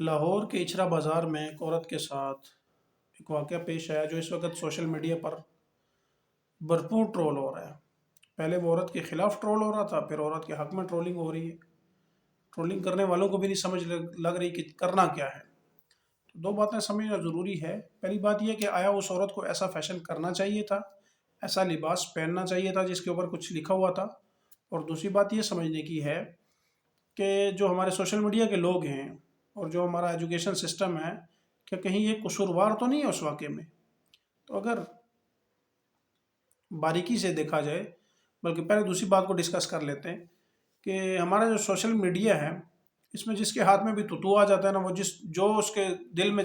لاہور کے اچھرا بازار میں ایک عورت کے ساتھ ایک واقعہ پیش آیا جو اس وقت سوشل میڈیا پر بھرپور ٹرول ہو رہا ہے۔ پہلے وہ عورت کے خلاف ٹرول ہو رہا تھا، پھر عورت کے حق میں ٹرولنگ ہو رہی ہے۔ ٹرولنگ کرنے والوں کو بھی نہیں سمجھ لگ رہی کہ کرنا کیا ہے۔ تو دو باتیں سمجھنا ضروری ہے۔ پہلی بات یہ کہ آیا اس عورت کو ایسا فیشن کرنا چاہیے تھا، ایسا لباس پہننا چاہیے تھا جس کے اوپر کچھ لکھا ہوا تھا؟ اور دوسری بات یہ سمجھنے کی ہے کہ جو ہمارے سوشل میڈیا کے لوگ ہیں اور جو ہمارا ایجوکیشن سسٹم ہے، کہ کہیں یہ قصوروار تو نہیں ہے اس واقعے میں؟ تو اگر باریکی سے دیکھا جائے، بلکہ پہلے دوسری بات کو ڈسکس کر لیتے ہیں کہ ہمارا جو سوشل میڈیا ہے، اس میں جس کے ہاتھ میں بھی تو آ جاتا ہے نا، وہ جو اس کے دل میں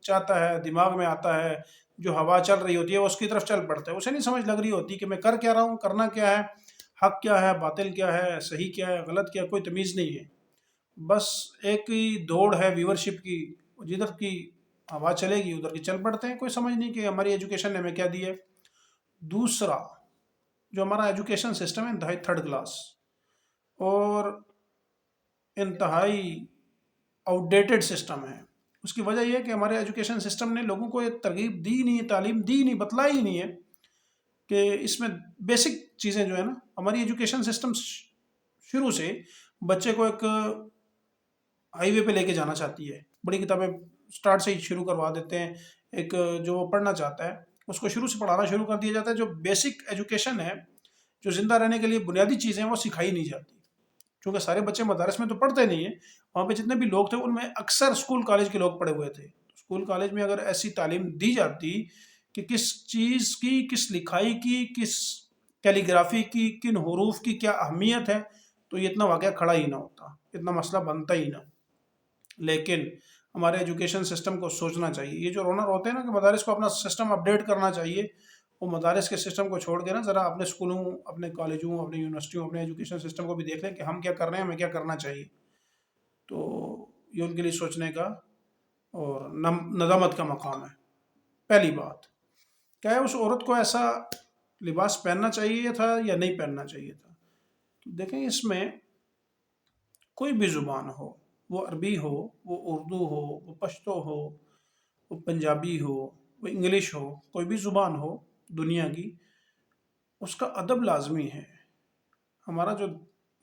چاہتا ہے، دماغ میں آتا ہے، جو ہوا چل رہی ہوتی ہے وہ اس کی طرف چل پڑتا ہے۔ اسے نہیں سمجھ لگ رہی ہوتی کہ میں کر کیا رہا ہوں، کرنا کیا ہے، حق کیا ہے، باطل کیا ہے، صحیح کیا ہے، غلط کیا ہے، کوئی تمیز نہیں ہے۔ بس ایک ہی دوڑ ہے ویورشپ کی، جدھر کی ہوا چلے گی ادھر کی چل پڑتے ہیں۔ کوئی سمجھ نہیں کہ ہماری ایجوکیشن نے ہمیں کیا دی ہے۔ دوسرا، جو ہمارا ایجوکیشن سسٹم ہے انتہائی تھرڈ کلاس اور انتہائی آؤٹ ڈیٹڈ سسٹم ہے۔ اس کی وجہ یہ ہے کہ ہمارے ایجوکیشن سسٹم نے لوگوں کو یہ ترغیب دی نہیں، تعلیم دی نہیں، بتلائی نہیں ہے کہ اس میں بیسک چیزیں جو ہے نا، ہماری ایجوکیشن سسٹم شروع سے بچے کو ایک ہائی وے پہ لے کے جانا چاہتی ہے۔ بڑی کتابیں سٹارٹ سے ہی شروع کروا دیتے ہیں۔ ایک جو وہ پڑھنا چاہتا ہے اس کو شروع سے پڑھانا شروع کر دیا جاتا ہے۔ جو بیسک ایجوکیشن ہے، جو زندہ رہنے کے لیے بنیادی چیزیں ہیں، وہ سکھائی نہیں جاتی۔ چونکہ سارے بچے مدارس میں تو پڑھتے نہیں ہیں، وہاں پہ جتنے بھی لوگ تھے ان میں اکثر اسکول کالج کے لوگ پڑھے ہوئے تھے۔ اسکول کالج میں اگر ایسی تعلیم دی جاتی کہ کس چیز کی، کس لکھائی کی، کس کیلیگرافی کی، کن حروف کی کیا اہمیت ہے، تو یہ اتنا واقعہ کھڑا ہی نہ ہوتا، اتنا مسئلہ بنتا ہی نہ۔ لیکن ہمارے ایجوکیشن سسٹم کو سوچنا چاہیے۔ یہ جو رونر ہوتے ہیں نا کہ مدارس کو اپنا سسٹم اپڈیٹ کرنا چاہیے، وہ مدارس کے سسٹم کو چھوڑ کے نا ذرا اپنے اسکولوں، اپنے کالجوں، اپنے یونیورسٹیوں، اپنے ایجوکیشن سسٹم کو بھی دیکھ لیں کہ ہم کیا کر رہے ہیں، ہمیں کیا کرنا چاہیے۔ تو یہ ان کے لیے سوچنے کا اور ندامت کا مقام ہے۔ پہلی بات، کیا ہے اس عورت کو ایسا لباس پہننا چاہیے تھا یا نہیں پہننا چاہیے تھا؟ تو دیکھیں، اس میں کوئی بھی زبان ہو، وہ عربی ہو، وہ اردو ہو، وہ پشتو ہو، وہ پنجابی ہو، وہ انگلش ہو، کوئی بھی زبان ہو دنیا کی، اس کا ادب لازمی ہے۔ ہمارا جو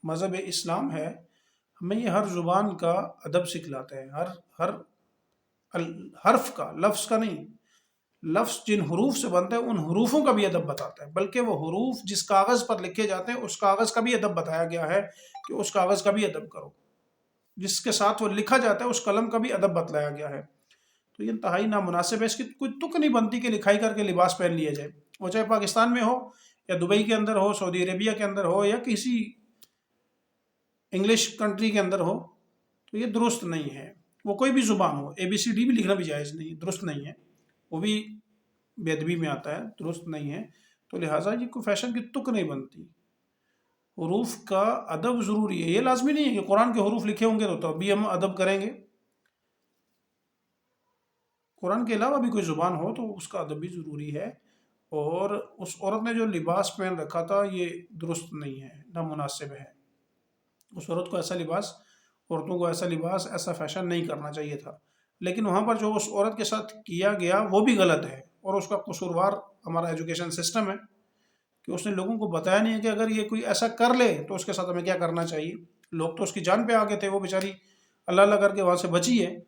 مذہب اسلام ہے، ہمیں یہ ہر زبان کا ادب سکھلاتا ہے، ہر حرف کا، لفظ کا نہیں۔ لفظ جن حروف سے بنتے ہیں ان حروفوں کا بھی ادب بتاتا ہے، بلکہ وہ حروف جس کاغذ پر لکھے جاتے ہیں اس کاغذ کا بھی ادب بتایا گیا ہے کہ اس کاغذ کا بھی ادب کرو۔ جس کے ساتھ وہ لکھا جاتا ہے اس قلم کا بھی ادب بتلایا گیا ہے۔ تو یہ انتہائی نامناسب ہے۔ اس کی کوئی تک نہیں بنتی کہ لکھائی کر کے لباس پہن لیا جائے، وہ چاہے پاکستان میں ہو یا دبئی کے اندر ہو، سعودی عربیہ کے اندر ہو، یا کسی انگلش کنٹری کے اندر ہو۔ تو یہ درست نہیں ہے۔ وہ کوئی بھی زبان ہو، ABCD بھی لکھنا بھی جائز نہیں، درست نہیں ہے، وہ بھی بے ادبی میں آتا ہے، درست نہیں ہے۔ تو لہٰذا یہ کوئی فیشن کی تک نہیں بنتی۔ حروف کا ادب ضروری ہے۔ یہ لازمی نہیں ہے کہ قرآن کے حروف لکھے ہوں گے تو ابھی ہم ادب کریں گے۔ قرآن کے علاوہ بھی کوئی زبان ہو تو اس کا ادب بھی ضروری ہے۔ اور اس عورت نے جو لباس پہن رکھا تھا یہ درست نہیں ہے، نامناسب ہے۔ اس عورت کو ایسا لباس، عورتوں کو ایسا لباس، ایسا فیشن نہیں کرنا چاہیے تھا۔ لیکن وہاں پر جو اس عورت کے ساتھ کیا گیا وہ بھی غلط ہے، اور اس کا قصوروار ہمارا ایجوکیشن سسٹم ہے کہ اس نے لوگوں کو بتایا نہیں ہے کہ اگر یہ کوئی ایسا کر لے تو اس کے ساتھ ہمیں کیا کرنا چاہیے۔ لوگ تو اس کی جان پہ آ گئے تھے، وہ بیچاری اللہ اللہ کر کے وہاں سے بچی ہے۔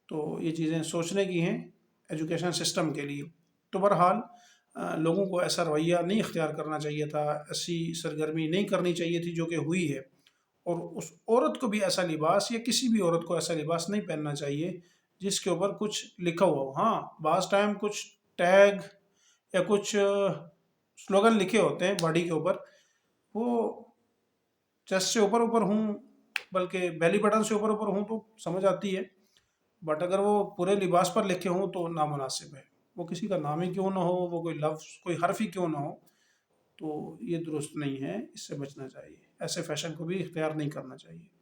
تو یہ چیزیں سوچنے کی ہیں ایجوکیشن سسٹم کے لیے۔ تو بہرحال لوگوں کو ایسا رویہ نہیں اختیار کرنا چاہیے تھا، ایسی سرگرمی نہیں کرنی چاہیے تھی جو کہ ہوئی ہے۔ اور اس عورت کو بھی ایسا لباس، یا کسی بھی عورت کو ایسا لباس نہیں پہننا چاہیے جس کے اوپر کچھ لکھا ہوا ہو۔ ہاں، بعض ٹائم کچھ ٹیگ یا کچھ سلوگن لکھے ہوتے ہیں باڈی کے اوپر، وہ چیسٹ سے اوپر اوپر ہوں، بلکہ بیلی بٹن سے اوپر اوپر ہوں تو سمجھ آتی ہے، بٹ اگر وہ پورے لباس پر لکھے ہوں تو نامناسب ہے۔ وہ کسی کا نام ہی کیوں نہ ہو، وہ کوئی لفظ، کوئی حرف ہی کیوں نہ ہو، تو یہ درست نہیں ہے، اس سے بچنا چاہیے۔ ایسے فیشن کو بھی اختیار نہیں کرنا چاہیے۔